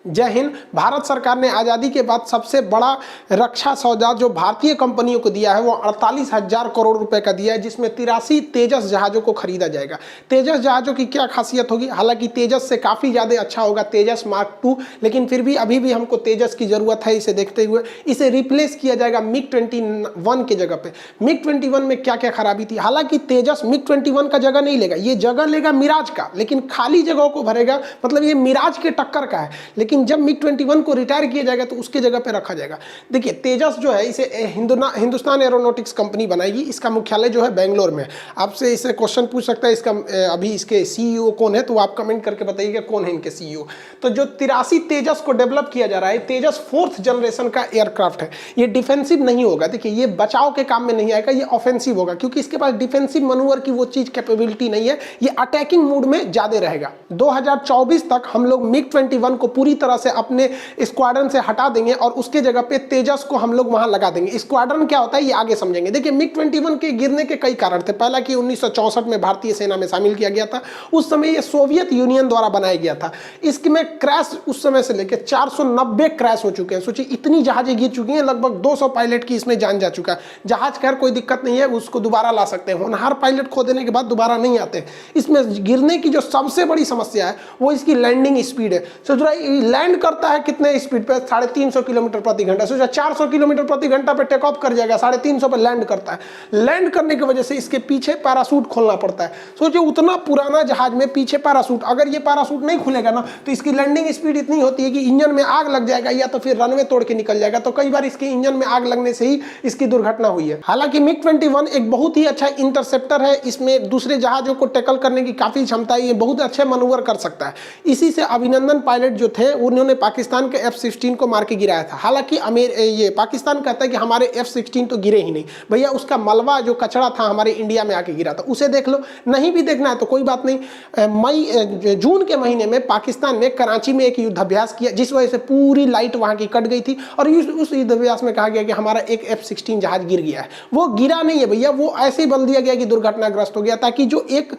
जय हिंद। भारत सरकार ने आज़ादी के बाद सबसे बड़ा रक्षा सौदा जो भारतीय कंपनियों को दिया है वो 48,000 करोड़ रुपए का दिया है, जिसमें 83 तेजस जहाज़ों को खरीदा जाएगा। तेजस जहाज़ों की क्या खासियत होगी? हालांकि तेजस से काफ़ी ज़्यादा अच्छा होगा तेजस मार्क 2, लेकिन फिर भी अभी भी हमको तेजस की ज़रूरत है। इसे देखते हुए इसे रिप्लेस किया जाएगा मिग 21 के जगह पे। मिग 21 में क्या क्या खराबी थी? हालांकि तेजस मिग 21 का जगह नहीं लेगा, ये जगह लेगा मिराज का, लेकिन खाली जगहों को भरेगा। मतलब ये मिराज के टक्कर का है, लेकिन जब मिग 21 को रिटायर किया जाएगा तो उसके जगह पे रखा जाएगा। देखिए तेजस जो है इसे हिंदुस्तान एरोनॉटिक्स कंपनी बनाएगी। इसका मुख्यालय जो है बेंगलोर में। आपसे इसे क्वेश्चन पूछ सकता है इसका अभी इसके सीईओ कौन है, तो आप कमेंट करके बताइएगा कौन है इनके सीईओ। तो जो 83 तेजस को डेवलप किया जा रहा है, तेजस 4th जनरेशन का एयरक्राफ्ट है। ये डिफेंसिव नहीं होगा। देखिए ये बचाव के काम में नहीं आएगा, ये ऑफेंसिव होगा, क्योंकि इसके पास डिफेंसिव मनूवर की वो चीज कैपेबिलिटी नहीं है। ये अटैकिंग मूड में ज्यादा रहेगा। 2024 तक हम लोग मिग 21 को पूरी तरह से अपने स्क्वाड्रन से हटा देंगे और उसके जगह पे तेजस को हम लोग वहां लगा देंगे। स्क्वाड्रन क्या होता है ये आगे समझेंगे। देखिए मिग 21 के गिरने के कई कारण थे। पहला कि 1964 में भारतीय सेना में शामिल किया गया था। उस समय ये सोवियत यूनियन द्वारा बनाया गया था। इसमें क्रैश उस समय से लेकर 490 क्रैश हो चुके हैं। सोचिए इतनी जहाजें गिर चुकी हैं, लगभग 200 पायलट की इसमें जान जा चुका है। जहाज खैर कोई दिक्कत नहीं है, उसको दोबारा ला सकते हैं। होनहार पायलट खो देने के बाद दोबारा नहीं आते। इसमें गिरने की जो सबसे बड़ी समस्या है वो इसकी लैंडिंग स्पीड है। सोच रहा है लैंड करता है कितने स्पीड पे? 350 किलोमीटर प्रति घंटा। सोचा 400 किलोमीटर प्रति घंटा पे टेक ऑफ कर जाएगा, 350 पे लैंड करता है। लैंड करने की वजह से इसके पीछे पैराशूट खोलना पड़ता है। सोचिए उतना पुराना जहाज में पीछे पैराशूट, अगर ये पैराशूट नहीं खुलेगा ना तो इसकी लैंडिंग स्पीड इतनी होती है कि इंजन में आग लग जाएगा या तो फिर रनवे तोड़ के निकल जाएगा। तो कई बार इसके इंजन में आग लगने से ही इसकी दुर्घटना हुई है। हालांकि मिग 21 एक बहुत ही अच्छा इंटरसेप्टर है। इसमें दूसरे जहाजों को टैकल करने की काफी क्षमता है। ये बहुत अच्छे मनूवर कर सकता है। इसी से अभिनंदन पायलट जो थे उन्होंने पाकिस्तान के F-16 को मार के गिराया था। हालांकि ये पाकिस्तान कहता है कि हमारे F-16 तो गिरे ही नहीं। भैया उसका मलबा जो कचरा था हमारे इंडिया में आके गिरा था, उसे देख लो। नहीं भी देखना है तो कोई बात नहीं। जून के महीने में पाकिस्तान ने कराची में एक युद्धाभ्यास किया, जिस वजह से पूरी लाइट वहां की कट गई थी और उस युद्धाभ्यास में कहा गया कि हमारा एक F-16 जहाज गिर गया है। वो गिरा नहीं है भैया, वो ऐसे ही बोल दिया गया कि दुर्घटनाग्रस्त हो गया, ताकि जो एक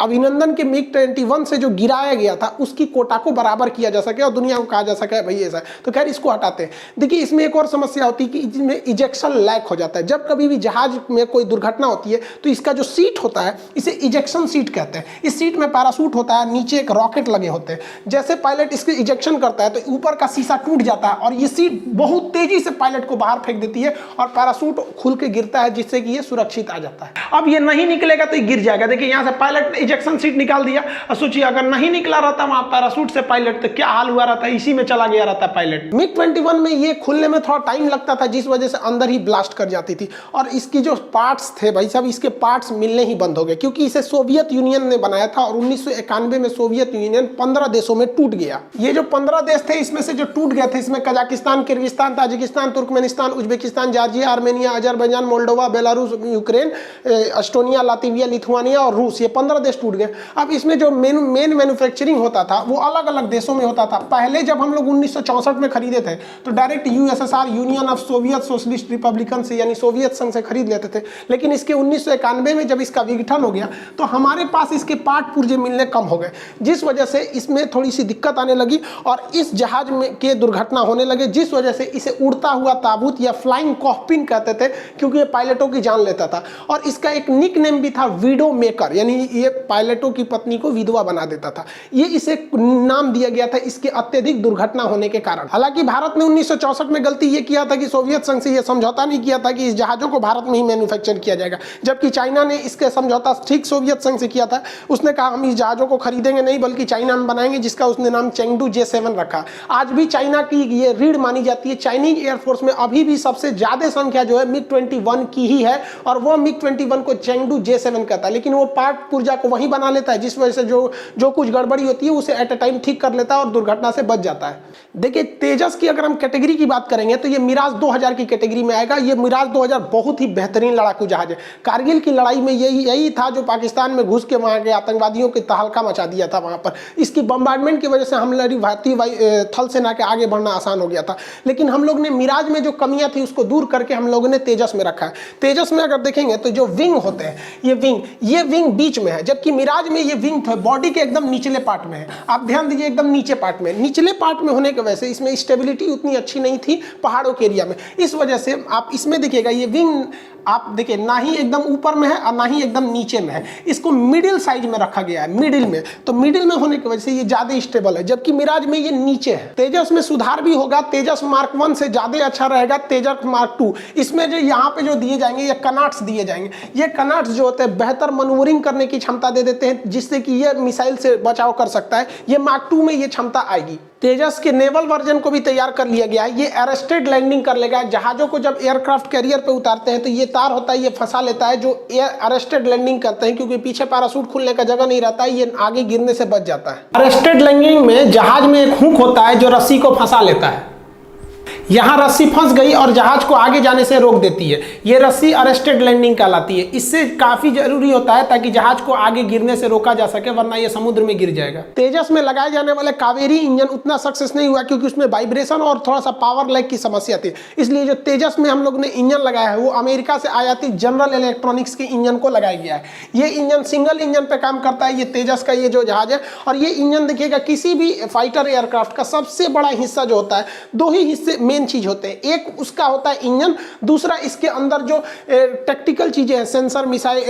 अभिनंदन के मिग 21 से जो गिराया गया था उसकी कोटा को बराबर किया जा सके और दुनिया को कहा जा सके भाई ऐसा। तो खैर इसको हटाते हैं। देखिए इसमें एक और समस्या होती है कि इसमें इजेक्शन लैक हो जाता है। जब कभी भी जहाज में कोई दुर्घटना होती है तो इसका जो सीट होता है इसे इजेक्शन सीट कहते हैं। इस सीट में पैराशूट होता है, नीचे एक रॉकेट लगे होते हैं। जैसे पायलट इसके इजेक्शन करता है तो ऊपर का शीशा टूट जाता है और ये सीट बहुत तेजी से पायलट को बाहर फेंक देती है और पैराशूट खुल के गिरता है, जिससे कि ये सुरक्षित आ जाता है। अब ये नहीं निकलेगा तो ये गिर जाएगा। देखिए यहाँ से पायलट ने इजेक्शन सीट निकाल दिया और सोचिए अगर नहीं निकला रहता वहां पैराशूट से पायलट तो क्या हाल हुआ रहता, इसी में चला गया रहता पायलट। मिग 21 में ये खुलने में थोड़ा टाइम लगता था, जिस वजह से अंदर ही ब्लास्ट कर जाती थी और इसकी जो पार्ट्स थे भाई साहब, इसके पार्ट्स मिलने ही बंद हो गए, क्योंकि इसे सोवियत यूनियन ने बनाया था और 1991 में सोवियत यूनियन 15 देशों में टूट गया। ये जो 15 देश थे इसमें से जो टूट गए थे इसमें Kazakhstan, Kyrgyzstan, Tajikistan, Turkmenistan, Uzbekistan, Georgia, Armenia, Azerbaijan, Moldova, Belarus, Ukraine, Estonia, Latvia, Lithuania और रूस, ये 15 देश टूट गए। अब इसमें जो मेन मैन्युफैक्चरिंग होता था वो अलग अलग देशों में होता था। पहले जब हम लोग 1964 में खरीदे थे तो direct USSR, union of Soviet socialist Republican से यानी सोवियत संघ से खरीद लेते थे। लेकिन इसके 1991 में जब इसका विघटन हो गया तो हमारे पास इसके पार्ट पुर्जे मिलने कम हो गए, जिस वजह से इसमें थोड़ी सी दिक्कत आने लगी और इस जहाज में के दुर्घटना होने लगे, जिस वजह से इसे उड़ता हुआ ताबूत या फ्लाइंग कॉकपिन कहते थे, क्योंकि ये पायलटों की जान लेता था। और इसका एक निक नेम भी था विडो मेकर, यानी ये पायलटों की पत्नी को विधवा बना देता था। ये इसे नाम दिया गया था इसके अत्यधिक दुर्घटना होने के कारण। हालांकि भारत ने 1964 में गलती ये किया था कि सोवियत संघ से ये समझौता नहीं किया था कि इस जहाजों को भारत में ही मैन्युफैक्चर किया जाएगा, जबकि चाइना ने इसके समझौता ठीक सोवियत संघ से किया था। उसने कहा हम इस जहाजों को खरीदेंगे नहीं बल्कि चाइना में बनाएंगे, जिसका उसने नाम चेंगडू J7 रखा। आज भी चाइना की ये रीढ़ मानी जाती है। चाइनीज एयरफोर्स में अभी भी सबसे ज्यादा संख्या जो है मिग 21 की ही है और वो मिग 21 को चेंगडू J7 कहता है, लेकिन वो पार्ट पुर्जा को वही बना लेता है, जिस वजह से जो कुछ गड़बड़ी होती है उसे एट अ टाइम ठीक कर लेता है और दुर्घटना से बच जाता है। देखिए तेजस की अगर हम कैटेगरी की बात करेंगे तो ये मिराज 2000 की कैटेगरी में आएगा। ये मिराज 2000 बहुत ही बेहतरीन लड़ाकू जहाज है। कारगिल की लड़ाई में यही था जो पाकिस्तान में घुस के वहां के आतंकवादियों के तहलका मचा दिया था। वहां पर इसकी बम्बार्डमेंट की वजह से हमारी भारतीय थल सेना के आगे बढ़ना आसान हो गया था। लेकिन हम लोग ने मिराज में जो कमियां थी उसको दूर करके हम लोगों ने तेजस में रखा है। तेजस में अगर देखेंगे तो जो विंग होते हैं ये विंग बीच में है, जबकि मिराज में ये विंग बॉडी के एकदम निचले पार्ट में है। आप ध्यान दीजिए एकदम नीचे पार्ट में, निचले पार्ट में होने की वजह से इसमें स्टेबिलिटी उतनी अच्छी नहीं थी पहाड़ों के एरिया में। इस वजह से आप इसमें देखिएगा ये विंग आप देखिए ना ही एकदम ऊपर में है और ना ही एकदम नीचे में है, इसको मिडिल साइज में रखा गया है, मिडिल में। तो मिडिल में होने की वजह से ये ज्यादा स्टेबल है, जबकि मिराज में ये नीचे है। तेजस में सुधार भी होगा, तेजस मार्क 1 से ज्यादा अच्छा रहेगा तेजस मार्क 2। इसमें जो यहाँ पे जो दिए जाएंगे ये कनाट्स दिए जाएंगे। ये कनाट्स जो होते हैं बेहतर मनूवरिंग करने की क्षमता दे देते हैं, जिससे कि ये मिसाइल से बचाव कर सकता है। ये मार्क 2 में ये क्षमता आएगी। तेजस के नेवल वर्जन को भी तैयार कर लिया गया है, ये अरेस्टेड लैंडिंग कर लेगा। जहाजों को जब एयरक्राफ्ट कैरियर पे उतारते हैं तो ये तार होता है, ये फंसा लेता है जो अरेस्टेड लैंडिंग करते हैं, क्योंकि पीछे पैराशूट खुलने का जगह नहीं रहता है, ये आगे गिरने से बच जाता है। अरेस्टेड लैंडिंग में जहाज में एक हुक होता है जो रस्सी को फंसा लेता है। यहाँ रस्सी फंस गई और जहाज को आगे जाने से रोक देती है, ये रस्सी अरेस्टेड लैंडिंग कहलाती है। इससे काफी जरूरी होता है ताकि जहाज को आगे गिरने से रोका जा सके, वरना ये समुद्र में गिर जाएगा। तेजस में लगाए जाने वाले कावेरी इंजन उतना सक्सेस नहीं हुआ, क्योंकि उसमें वाइब्रेशन और थोड़ा सा पावर लैग की समस्या थी। इसलिए जो तेजस में हम लोग ने इंजन लगाया है वो अमेरिका से आयातित जनरल इलेक्ट्रॉनिक्स के इंजन को लगाया गया है। ये इंजन सिंगल इंजन पे काम करता है, ये तेजस का ये जो जहाज है। और ये इंजन देखिएगा किसी भी फाइटर एयरक्राफ्ट का सबसे बड़ा हिस्सा जो होता है, दो ही हिस्से मेन चीज होते हैं। एक उसका होता है इंजन, दूसरा इसके अंदर जो टेक्टिकल चीजें हैं, सेंसर, मिसाइल,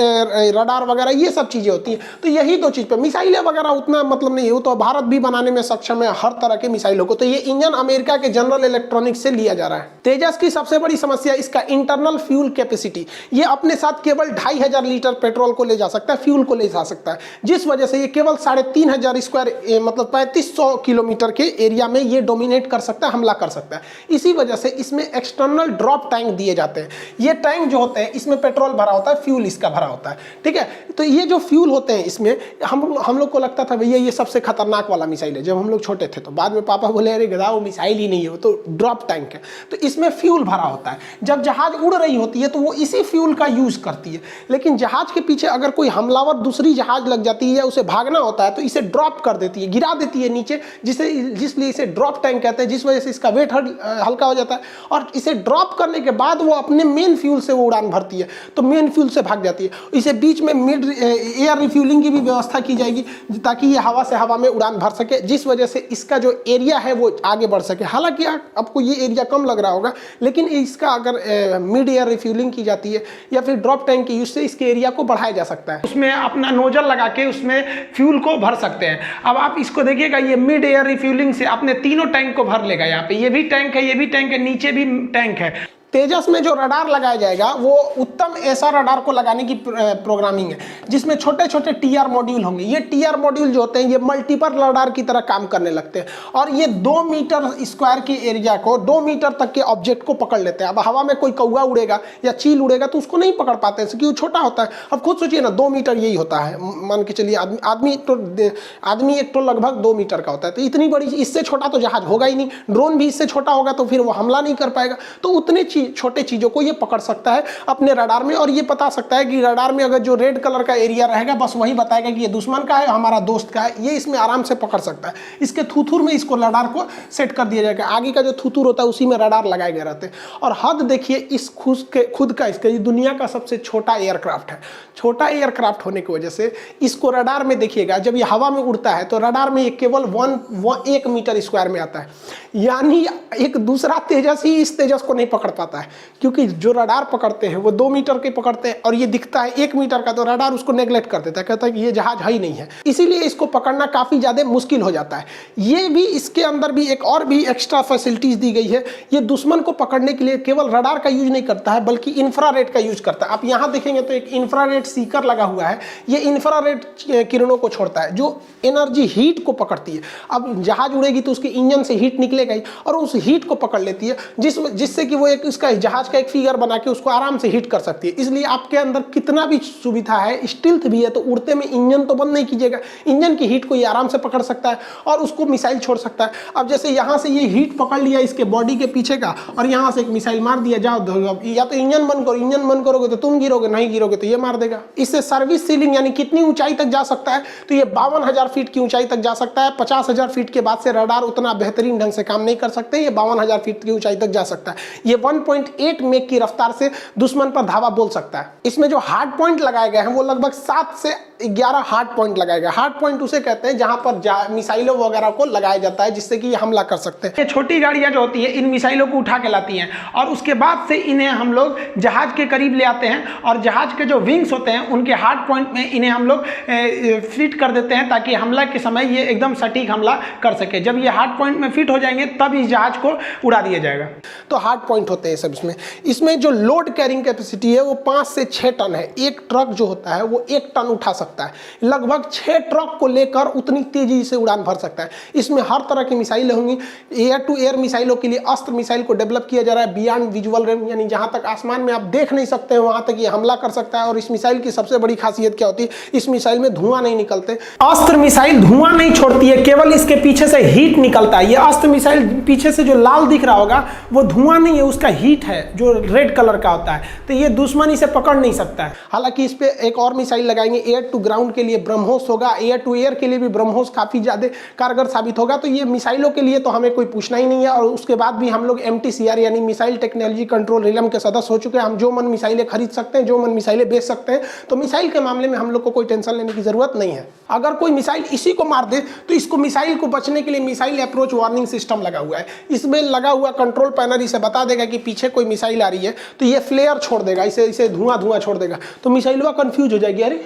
रडार वगैरह, ये सब चीजें होती हैं। तो यही दो चीज पे मिसाइलें वगैरह उतना मतलब नहीं हो, तो भारत भी बनाने में सक्षम है हर तरह के मिसाइलों को। तो ये इंजन अमेरिका के जनरल इलेक्ट्रॉनिक्स से लिया जा रहा है। तेजस की सबसे बड़ी समस्या इसका इंटरनल फ्यूल कैपेसिटी, ये अपने साथ केवल 2500 लीटर पेट्रोल को ले जा सकता है, फ्यूल को ले जा सकता है, जिस वजह से ये केवल 3500 स्क्वायर मतलब 3500 किलोमीटर के एरिया में ये डोमिनेट कर सकता है, हमला कर सकता है। इसी वजह से इसमें एक्सटर्नल ड्रॉप टैंक दिए जाते हैं। ये टैंक जो होते हैं इसमें पेट्रोल भरा होता है, फ्यूल इसका भरा होता है, ठीक है। तो ये जो फ्यूल होते हैं इसमें हम लोग को लगता था भैया ये सबसे खतरनाक वाला मिसाइल है, जब हम लोग छोटे थे। तो बाद में पापा बोले अरे गधा वो मिसाइल ही नहीं है, वो तो ड्रॉप टैंक है। तो इसमें फ्यूल भरा होता है, जब जहाज उड़ रही होती है तो वो इसी फ्यूल का यूज करती है। लेकिन जहाज के पीछे अगर कोई हमलावर दूसरी जहाज लग जाती है या उसे भागना होता है तो इसे ड्रॉप कर देती है, गिरा देती है नीचे, जिसलिए इसे ड्रॉप टैंक कहते हैं, जिस वजह से इसका वेट हल्का हो जाता है। और इसे ड्रॉप करने के बाद वो अपने मेन फ्यूल से वो उड़ान भरती है, तो मेन फ्यूल से भाग जाती है। इसे बीच में मिड एयर रिफ्यूलिंग की भी व्यवस्था की जाएगी ताकि ये हवा से हवा में उड़ान भर सके, जिस वजह से इसका जो एरिया है वो आगे बढ़ सके। हालांकि आपको ये एरिया कम लग रहा होगा, लेकिन इसका अगर मिड एयर रिफ्यूलिंग की जाती है या फिर ड्रॉप टैंक के यूज से इसके एरिया को बढ़ाया जा सकता है। उसमें अपना नोजल लगा के उसमें फ्यूल को भर सकते हैं। अब आप इसको देखिएगा, ये मिड एयर रिफ्यूलिंग से अपने तीनों टैंक को भर लेगा। यहाँ पे ये भी टैंक है, ये भी टैंक है, नीचे भी टैंक है। तेजस में जो रडार लगाया जाएगा वो उत्तम ऐसा रडार को लगाने की प्रोग्रामिंग है, जिसमें छोटे छोटे टीआर मॉड्यूल होंगे। ये टीआर मॉड्यूल जो होते हैं ये मल्टीपल रडार की तरह काम करने लगते हैं, और ये 2 मीटर स्क्वायर के एरिया को, 2 मीटर तक के ऑब्जेक्ट को पकड़ लेते हैं। अब हवा में कोई कौवा उड़ेगा या चील उड़ेगा तो उसको नहीं पकड़ पाते हैं, क्योंकि वो छोटा होता है। अब खुद सोचिए ना, 2 मीटर यही होता है, मान के चलिए आदमी एक तो लगभग 2 मीटर का होता है। तो इतनी बड़ी, इससे छोटा तो जहाज होगा ही नहीं। ड्रोन भी इससे छोटा होगा तो फिर वो हमला नहीं कर पाएगा। तो उतने छोटे चीजों को ये पकड़ सकता है अपने रडार में, और ये बता सकता है कि रडार में अगर जो रेड कलर का एरिया रहेगा बस वही बताएगा कि ये दुश्मन का है, हमारा दोस्त का है। ये इसमें आराम से पकड़ सकता है। इसके थूथुर में इसको रडार को सेट कर दिया जाएगा। आगे का जो थूथुर होता है उसी में रडार लगाए गए रहते हैं। और हद देखिए इस खुद का इसका, ये दुनिया का सबसे छोटा एयरक्राफ्ट है। छोटा एयरक्राफ्ट होने की वजह से इसको रडार में देखिएगा, जब ये हवा में उड़ता है तो रडार में ये केवल 1 मीटर स्क्वायर में आता है। यानी एक दूसरा तेजस ही इस तेजस को नहीं पकड़ पाता है, क्योंकि जो रडार पकड़ते हैं वो 2 मीटर के पकड़ते हैं और ये दिखता है 1 मीटर का, तो रडार उसको नेग्लेक्ट कर देता है, कहता है कि ये जहाज है ही नहीं है। इसीलिए इसको पकड़ना काफी ज्यादा मुश्किल हो जाता है। ये भी, इसके अंदर भी एक और भी एक्स्ट्रा फैसिलिटीज दी गई है। ये दुश्मन को पकड़ने के लिए केवल रडार का यूज नहीं करता है, बल्कि इंफ्रारेड का यूज करता है। आप यहाँ देखेंगे तो एक इंफ्रारेड सीकर लगा हुआ है। ये इंफ्रारेड किरणों को छोड़ता है जो एनर्जी, हीट को पकड़ती है। अब जहाज उड़ेगी तो उसके इंजन से हीट निकलेगा ही, और उस हीट को पकड़ लेती है, जिससे कि वो एक इसका जहाज का एक फिगर बना के उसको आराम से हिट कर सकती है। इसलिए आपके अंदर कितना भी सुविधा है, स्टिल्थ भी है, तो उड़ते में इंजन तो बंद नहीं कीजिएगा। इंजन की हीट को ये आराम से पकड़ सकता है और उसको मिसाइल छोड़ सकता है। अब जैसे यहाँ से ये हीट पकड़ लिया इसके बॉडी के पीछे का, और यहाँ से एक मिसाइल मार दिया, जाओ या तो इंजन बंद करो, इंजन बंद करोगे तो तुम गिरोगे, नहीं गिरोगे तो ये मार देगा। इससे सर्विस सीलिंग यानी कितनी ऊंचाई तक जा सकता है, तो ये 52,000 फीट की ऊंचाई तक जा सकता है। 50,000 फीट के बाद से रडार उतना बेहतरीन ढंग से काम नहीं कर सकते। ये 52,000 फीट की ऊंचाई तक जा सकता है। ये 1 1.8 मेक की रफ्तार से दुश्मन पर धावा बोल सकता है। इसमें जो हार्ड पॉइंट लगाए गए हैं वो लगभग 7 से 11 हार्ड पॉइंट लगाए गए। हार्ड पॉइंट उसे कहते हैं जहां पर मिसाइलों वगैरह को लगाया जाता है जिससे कि ये हमला कर सकते हैं। ये छोटी गाड़ियां जो होती है इन मिसाइलों को उठा के लाती हैं और उसके बाद से इन्हें हम लोग जहाज के करीब ले आते हैं और जहाज के जो विंग्स होते हैं उनके हार्ड पॉइंट में इन्हें हम लोग फिट कर देते हैं ताकि हमला के समय ये एकदम सटीक हमला कर सके। जब ये हार्ड पॉइंट में फिट हो जाएंगे तब इस जहाज को उड़ा दिया जाएगा। तो हार्ड पॉइंट होते हैं सब इसमें जो लोड कैरिंग कैपेसिटी है वो 5 से 6 टन है। एक ट्रक जो होता है वो 1 टन उठा सकता है। लगभग 6 ट्रक को लेकर उतनी तेजी से उड़ान भर सकता है। इसमें हर तरह की मिसाइलें होंगी। एयर टू एयर मिसाइलों के लिए अस्त्र मिसाइल को डेवलप किया जा रहा है बियॉन्ड विजुअल रेंज, यानी जहां तक आसमान में आप देख नहीं सकते हैं वहां तक ये हमला कर सकता है। और इस मिसाइल की सबसे बड़ी खासियत क्या होती है, इस मिसाइल में धुआं नहीं निकलते। अस्त्र मिसाइल धुआं नहीं छोड़ती है, केवल इसके पीछे से हीट निकलता है। ये अस्त्र मिसाइल पीछे से जो लाल दिख रहा होगा वो धुआं नहीं है, उसका हीट है जो रेड कलर का होता है। तो ये दुश्मन इसे पकड़ नहीं सकता है। हालांकि इस पे एक और मिसाइल लगाएंगे एयर टू ग्राउंड के लिए ब्रह्मोस होगा, एयर टू एयर के लिए भी ब्रह्मोस काफी ज्यादा कारगर साबित होगा। तो ये मिसाइलों के लिए तो हमें कोई पूछना ही नहीं है। और उसके बाद भी हम लोग MTCR यानी मिसाइल टेक्नोलॉजी कंट्रोल रिलम के सदस्य हो चुके हैं। हम जो मन मिसाइलें खरीद सकते हैं, जो मन मिसाइलें बेच सकते हैं। तो मिसाइल के मामले में हम लोग को कोई टेंशन लेने की जरूरत नहीं है। अगर कोई मिसाइल इसी को मार दे तो इसको मिसाइल को बचने के लिए मिसाइल अप्रोच वार्निंग सिस्टम लगा हुआ है। इसमें लगा हुआ कंट्रोल पैनल इसे बता देगा कि पीछे कोई मिसाइल आ रही है तो ये फ्लेयर छोड़ देगा, इसे धुआं छोड़ देगा। तो मिसाइलवा कंफ्यूज हो जाएगी, अरे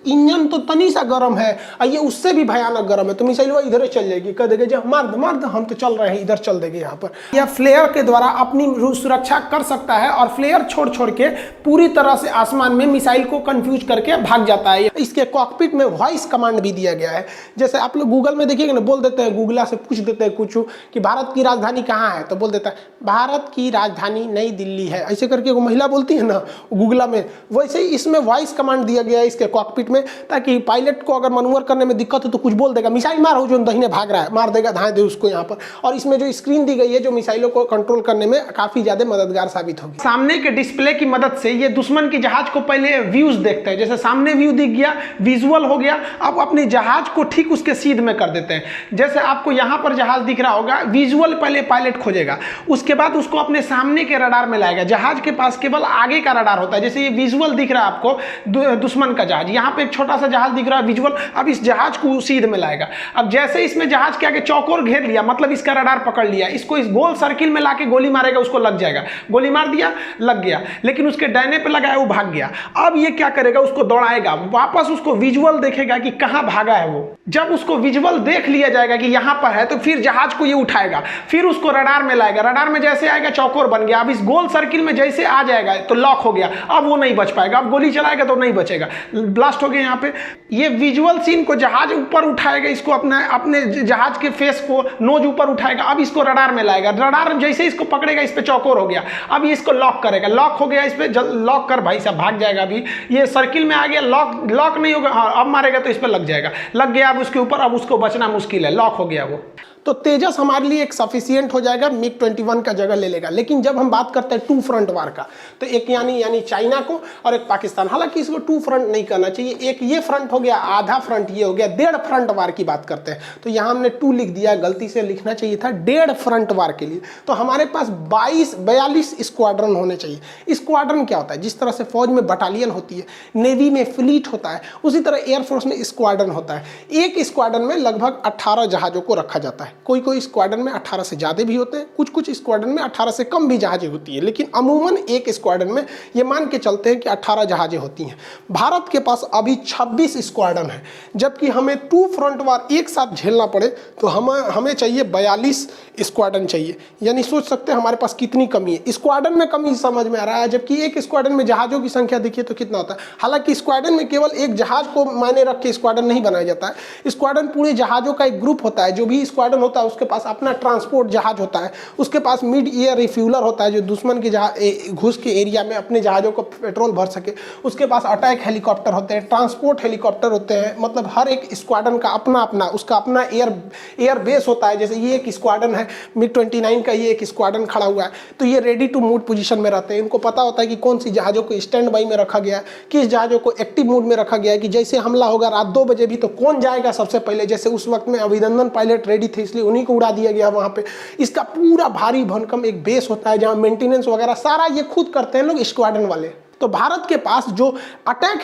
इंजन तो तनी सा गर्म है, ये उससे भी भयानक गर्म है। तो मिसाइलवा इधर ही चल जाएगी, कह देगा जब मार दो हम तो चल रहे हैं, इधर चल देंगे। यहाँ पर यह फ्लेयर के द्वारा अपनी सुरक्षा कर सकता है और फ्लेयर छोड़ के पूरी तरह से आसमान में मिसाइल को कंफ्यूज करके भाग जाता है। इसके कॉकपिट में वॉइस कमांड भी दिया गया है। जैसे आप लोग गूगल में देखिएगा ना, बोल देते हैं, गूगला से पूछ देते हैं कुछ कि भारत की राजधानी कहाँ है, तो बोल देता है भारत की राजधानी नई दिल्ली है। ऐसे करके वो महिला बोलती है ना गूगला में, वैसे ही इसमें वॉइस कमांड दिया गया है इसके कॉकपिट में, ताकि पायलट को अगर मनूवर करने में दिक्कत हो तो कुछ बोल देगा, मिसाइल मार हो जो दहीने भाग रहा है, मार देगा, धाए दे उसको यहाँ पर। और इसमें जो स्क्रीन दी गई है जो मिसाइलों को कंट्रोल करने में काफी ज्यादा मददगार साबित होगी। सामने के डिस्प्ले की मदद से ये दुश्मन की जहाज को पहले व्यूज देखते हैं। जैसे सामने व्यू दिख गया, विजुअल हो गया, अब अपने जहाज को ठीक उसके सीध में कर देते हैं। जैसे आपको यहाँ पर जहाज दिख रहा होगा, विजुअल पहले पायलट खोजेगा, उसके बाद उसको अपने सामने के रडार में लाएगा। जहाज के पास केवल आगे का रडार होता है। जैसे ये विजुअल दिख रहा है आपको दुश्मन का जहाज, यहाँ पे एक छोटा सा जहाज दिख रहा है विजुअल, अब इस जहाज को सीध में लाएगा। अब जैसे इसमें जहाज के आगे चौकोर घेर लिया, मतलब इसका रडार पकड़ लिया, इसको इस गोल सर्किल में लाके गोली मारेगा, उसको लग जाएगा। गोली मार दिया, लग गया, लेकिन उसके डायने पे लगाया, वो भाग गया। अब ये क्या करेगा, उसको दौड़ाएगा, वापस उसको विजुअल देखेगा कि कहां भागा है वो। जब उसको विजुअल देख लिया जाएगा कि यहां पर है, तो फिर जहाज को ये उठाएगा, फिर उसको रडार में लाएगा। रडार में जैसे आएगा चौकोर बन गया, अब इस गोल सर्किल में जैसे आ जाएगा तो लॉक हो गया, अब वो नहीं बच पाएगा। अब गोली चलाएगा तो नहीं बचेगा, ब्लास्ट हो गया। यहाँ पे ये विजुअल सीन को जहाज ऊपर उठाएगा, इसको अपने जहाज के फेस को नोज ऊपर उठाएगा, अब इसको रडार में लाएगा। रडार जैसे इसको पकड़ेगा, इस पे चौकोर हो गया, अब ये इसको लॉक करेगा, लॉक हो गया, इस पे लॉक कर भाई साहब, भाग जाएगा। अभी ये सर्किल में आ गया, लॉक नहीं होगा, हाँ अब मारेगा तो इस पे लग जाएगा, लग गया अब उसके ऊपर, अब उसको बचना मुश्किल है, लॉक हो गया वो। तो तेजस हमारे लिए एक सफिशिएंट हो जाएगा, मिग 21 का जगह ले लेगा। लेकिन जब हम बात करते हैं टू फ्रंट वार का, तो एक यानी चाइना को और एक पाकिस्तान, हालांकि इसको टू फ्रंट नहीं करना चाहिए, एक ये फ्रंट हो गया, आधा फ्रंट ये हो गया, 1.5 फ्रंट वार की बात करते हैं। तो यहाँ हमने 2 लिख दिया, गलती से लिखना चाहिए था 1.5 फ्रंट वार के लिए। तो हमारे पास 42 स्क्वाड्रन होने चाहिए। स्क्वाड्रन क्या होता है, जिस तरह से फौज में बटालियन होती है, नेवी में फ्लीट होता है, उसी तरह एयरफोर्स में स्क्वाड्रन होता है। एक स्क्वाड्रन में लगभग 18 जहाजों को रखा जाता है। कोई स्क्वाड्रन में 18 से ज़्यादा भी होते हैं, कुछ स्क्वाड्रन में 18 से कम भी जहाजें होती है, लेकिन अमूमन एक स्क्वाड्रन में ये मान के चलते हैं कि 18 जहाजें होती हैं। भारत के पास अभी 26 स्क्वाड्रन है, जबकि हमें 2 फ्रंट वार एक साथ झेलना पड़े तो हमें चाहिए 42 स्क्वाड्रन चाहिए। यानी सोच सकते हैं हमारे पास कितनी कमी है। स्क्वाड्रन में कमी समझ में आ रहा है, जबकि एक स्क्वाड्रन में जहाज़ों की संख्या देखिए तो कितना होता है। हालांकि स्क्वाड्रन में केवल एक जहाज को मायने रख के स्क्वाड्रन नहीं बनाया जाता है। स्क्वाड्रन पूरे जहाज़ों का एक ग्रुप होता है। जो भी स्क्वाड्रन होता है उसके पास अपना ट्रांसपोर्ट जहाज होता है, उसके पास मिड एयर रिफ्यूलर होता है जो दुश्मन के घुस के एरिया में अपने जहाज़ों को पेट्रोल भर सके, उसके पास अटैक हेलीकॉप्टर होते हैं, ट्रांसपोर्ट हेलीकॉप्टर होते हैं। मतलब हर एक स्क्वाड्रन का अपना उसका अपना एयर बेस होता है। जैसे ये एक स्क्वाड्रन है मिग 29 का, ये एक स्क्वाड्रन खड़ा हुआ है, तो ये रेडी टू मूव पोजीशन में रहते हैं। इनको पता होता है कि कौन सी जहाज़ों को स्टैंड बाई में रखा गया है, किस जहाज़ों को एक्टिव मोड में रखा गया है, कि जैसे हमला होगा रात 2 बजे भी तो कौन जाएगा सबसे पहले। जैसे उस वक्त में अभिनंदन पायलट रेडी थे इसलिए उन्हीं को उड़ा दिया गया वहाँ पे। इसका पूरा भारी भरकम एक बेस होता है जहाँ मेंटेनेंस वगैरह सारा ये खुद करते हैं लोग, स्क्वाड्रन वाले। तो भारत के पास जो अटैक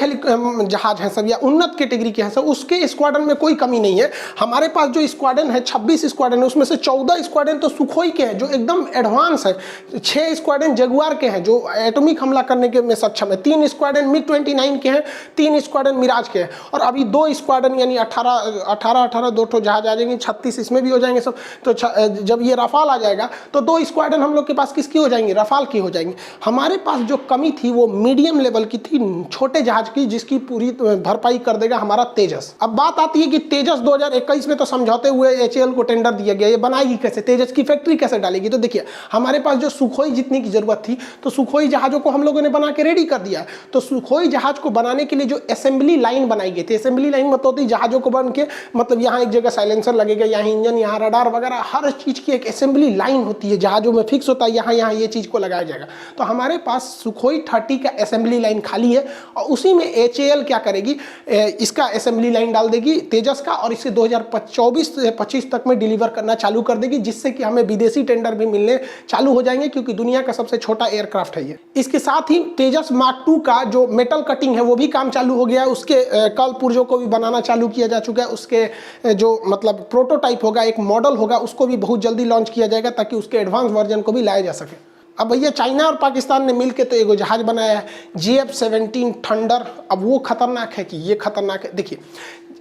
जहाज हैं सब या उन्नत कैटेगरी के हैं सब, उसके स्क्वाड्रन में कोई कमी नहीं है। हमारे पास जो स्क्वाड्रन है 26 स्क्वाड्रन है, उसमें से 14 स्क्वाड्रन तो सुखोई के हैं जो एकदम एडवांस है, 6 स्क्वाड्रन जगुआर के हैं जो एटॉमिक हमला करने के में सक्षम है, 3 स्क्वाड्रन मिग 29 के हैं, 3 स्क्वाड्रन मिराज के हैं, और अभी 2 स्क्वाड्रन यानी 18 2 ठो जहाज आ जाएंगे, 36 इसमें भी हो जाएंगे सब। तो जब ये रफाल आ जाएगा तो 2 स्क्वाड्रन हम लोग के पास किसकी हो जाएंगे, रफाल की हो जाएंगी। हमारे पास जो कमी थी वो मीडियम लेवल की थी, छोटे जहाज की, जिसकी पूरी भरपाई कर देगा हमारा तेजस। अब बात आती है कि तेजस 2021 में तो समझौते हुए एचएएल को टेंडर दिया गया, ये बनाएगी कैसे, तेजस की फैक्ट्री कैसे डालेगी। तो देखिए हमारे पास जो सुखोई जितनी की जरूरत थी तो सुखोई जहाजों को हम लोगों ने बना के रेडी कर दिया। तो सुखोई जहाज को बनाने के लिए जो असेंबली लाइन बनाई गई थी, असेंबली लाइन मतलब होती है जहाजों को बन के, मतलब यहाँ एक जगह साइलेंसर लगेगा, यहाँ इंजन, यहाँ रडार वगैरह, हर चीज की एक असेंबली लाइन होती है, जहाजों में फिक्स होता है यहाँ यहाँ ये चीज को लगाया जाएगा। तो हमारे पास सुखोई 30 का असेंबली लाइन खाली है और उसी में एचएएल क्या करेगी, इसका असेंबली लाइन डाल देगी तेजस का, और इसे 2024 से 25 तक में डिलीवर करना चालू कर देगी, जिससे कि हमें विदेशी टेंडर भी मिलने चालू हो जाएंगे, क्योंकि दुनिया का सबसे छोटा एयरक्राफ्ट है ये। इसके साथ ही तेजस मार्क 2 का जो मेटल कटिंग है वो भी काम चालू हो गया है, उसके कल पुर्जों को भी बनाना चालू किया जा चुका है, उसके जो मतलब प्रोटोटाइप होगा, एक मॉडल होगा, उसको भी बहुत जल्दी लॉन्च किया जाएगा ताकि उसके एडवांस वर्जन को भी लाया जा सके। अब भैया चाइना और पाकिस्तान ने मिलकर तो एगो जहाज बनाया है GF-17 थंडर। अब वो खतरनाक है कि ये खतरनाक है, देखिए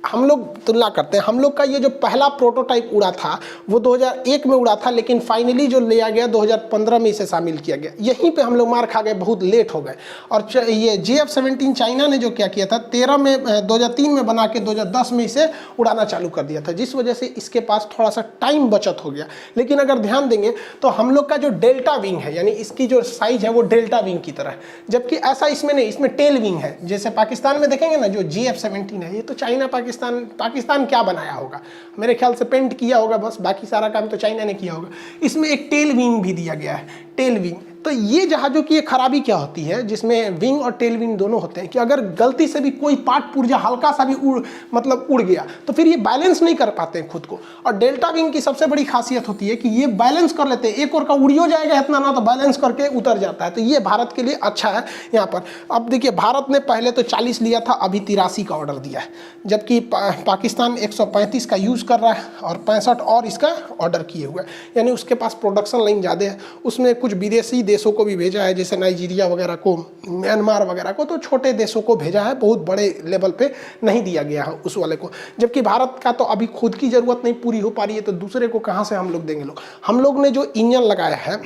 हम लोग तुलना करते हैं, हम लोग का ये जो पहला प्रोटोटाइप उड़ा था वो 2001 में उड़ा था, लेकिन फाइनली जो लिया गया 2015 में इसे शामिल किया गया। यहीं पे हम लोग मार खा गए, बहुत लेट हो गए। और ये GF-17 चाइना ने जो क्या किया था 2003 में बना के 2010 में इसे उड़ाना चालू कर दिया था, जिस वजह से इसके पास थोड़ा सा टाइम बचत हो गया। लेकिन अगर ध्यान देंगे तो हम लोग का जो डेल्टा विंग है, यानी इसकी जो साइज है वो डेल्टा विंग की तरह है, जबकि ऐसा इसमें नहीं, इसमें टेल विंग है। जैसे पाकिस्तान में देखेंगे ना जो GF-17 है, ये तो चाइना पाकिस्तान क्या बनाया होगा, मेरे ख्याल से पेंट किया होगा बस, बाकी सारा काम तो चाइना ने किया होगा। इसमें एक टेल विंग भी दिया गया है, टेल विंग। तो ये जहाज़ों की एक खराबी क्या होती है, जिसमें विंग और टेल विंग दोनों होते हैं, कि अगर गलती से भी कोई पार्ट पुर्जा हल्का सा भी उड़ गया तो फिर ये बैलेंस नहीं कर पाते हैं खुद को। और डेल्टा विंग की सबसे बड़ी खासियत होती है कि ये बैलेंस कर लेते हैं, एक और का उड़ियो जाएगा इतना ना तो बैलेंस करके उतर जाता है। तो ये भारत के लिए अच्छा है यहाँ पर। अब देखिए भारत ने पहले तो 40 लिया था, अभी 83 का ऑर्डर दिया है, जबकि पाकिस्तान 135 का यूज़ कर रहा है और 65 और इसका ऑर्डर किए हुए, यानी उसके पास प्रोडक्शन लाइन ज़्यादा है। उसमें कुछ विदेशी देशों को भी भेजा है, जैसे नाइजीरिया वगैरह को, म्यांमार वगैरह को, तो छोटे देशों को भेजा है, बहुत बड़े लेवल पे नहीं दिया गया है उस वाले को। जबकि भारत का तो अभी खुद की ज़रूरत नहीं पूरी हो पा रही है, तो दूसरे को कहाँ से हम लोग देंगे लोग। हम लोग ने जो इंजन लगाया है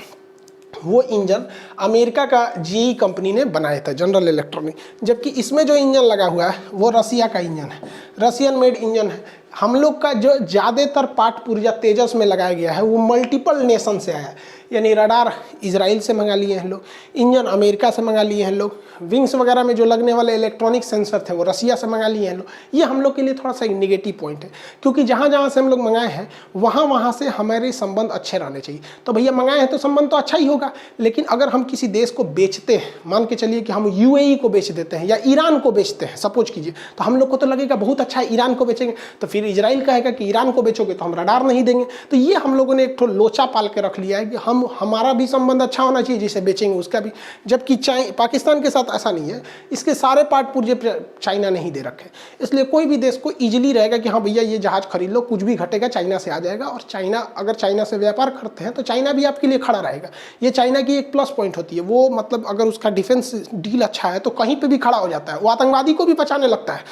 वो इंजन अमेरिका का GE कंपनी ने बनाया था, जनरल इलेक्ट्रॉनिक, जबकि इसमें जो इंजन लगा हुआ है वो रसिया का इंजन है, रसियन मेड इंजन है। हम लोग का जो ज़्यादातर पार्ट पुर्जा तेजस में लगाया गया है वो मल्टीपल नेशन से आया है, यानी रडार इजराइल से मंगा लिए हैं लोग, इंजन अमेरिका से मंगा लिए हैं लोग, विंग्स वगैरह में जो लगने वाले इलेक्ट्रॉनिक सेंसर थे वो रसिया से मंगा लिए हैं लोग। ये हम लोग के लिए थोड़ा सा एक निगेटिव पॉइंट है, क्योंकि जहाँ जहाँ से हम लोग मंगाए हैं वहाँ से हमारे संबंध अच्छे रहने चाहिए। तो भैया मंगाए हैं तो संबंध तो अच्छा ही होगा, लेकिन अगर हम किसी देश को बेचते हैं, मान के चलिए कि हम UAE को बेच देते हैं या ईरान को बेचते हैं, सपोज कीजिए, तो हम लोग को तो लगेगा बहुत अच्छा है, ईरान को बेचेंगे, तो फिर इजराइल कहेगा कि ईरान को बेचोगे तो हम रडार नहीं देंगे। तो ये हम लोगों ने एक थोड़ा लोचा पाल के रख लिया है कि हमारा भी संबंध अच्छा होना चाहिए, जिसे बेचेंगे उसका भी। जबकि पाकिस्तान के साथ ऐसा नहीं है, इसके सारे पार्ट पुर्जे चाइना नहीं दे रखे, इसलिए कोई भी देश को इजीली रहेगा कि हाँ भैया ये जहाज खरीद लो, कुछ भी घटेगा चाइना से आ जाएगा। और चाइना, अगर चाइना से व्यापार करते हैं तो चाइना भी आपके लिए खड़ा रहेगा। ये चाइना की एक प्लस पॉइंट होती है, वो मतलब अगर उसका डिफेंस डील अच्छा है तो कहीं पर भी खड़ा हो जाता है, वो आतंकवादी को भी बचाने लगता है।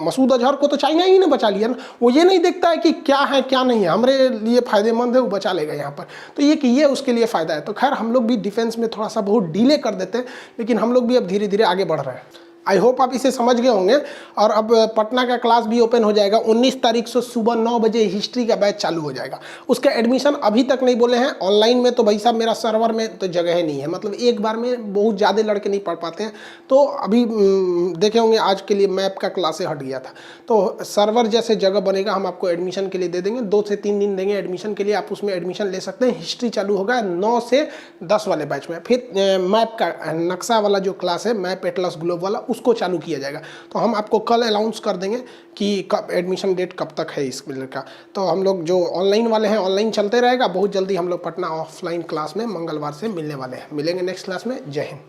मसूद अजहर को तो चाइना ही ने बचा लिया ना, वो ये नहीं देखता है कि क्या है क्या नहीं है, हमारे लिए फायदेमंद है, वो बचा लेगा यहाँ पर। तो ये उसके लिए फ़ायदा है। तो खैर हम लोग भी डिफेंस में थोड़ा सा बहुत डिले कर देते हैं, लेकिन हम लोग भी अब धीरे धीरे आगे बढ़ रहे हैं। आई होप आप इसे समझ गए होंगे। और अब पटना का क्लास भी ओपन हो जाएगा, 19 तारीख से सुबह 9 बजे हिस्ट्री का बैच चालू हो जाएगा। उसका एडमिशन अभी तक नहीं बोले हैं। ऑनलाइन में तो भाई साहब मेरा सर्वर में तो जगह ही नहीं है, मतलब एक बार में बहुत ज़्यादा लड़के नहीं पढ़ पाते हैं। तो अभी देखे होंगे आज के लिए मैप का क्लास से हट गया था, तो सर्वर जैसे जगह बनेगा हम आपको एडमिशन के लिए दे देंगे, 2 से 3 दिन देंगे एडमिशन के लिए, आप उसमें एडमिशन ले सकते हैं। हिस्ट्री चालू होगा 9 से 10 वाले बैच में। फिर मैप का नक्शा वाला जो क्लास है, मैप एटलस ग्लोब वाला, उसको चालू किया जाएगा। तो हम आपको कल अनाउंस कर देंगे कि कब एडमिशन डेट कब तक है इस का। तो हम लोग जो ऑनलाइन वाले हैं ऑनलाइन चलते रहेगा, बहुत जल्दी हम लोग पटना ऑफलाइन क्लास में मंगलवार से मिलने वाले हैं। मिलेंगे नेक्स्ट क्लास में। जय हिंद।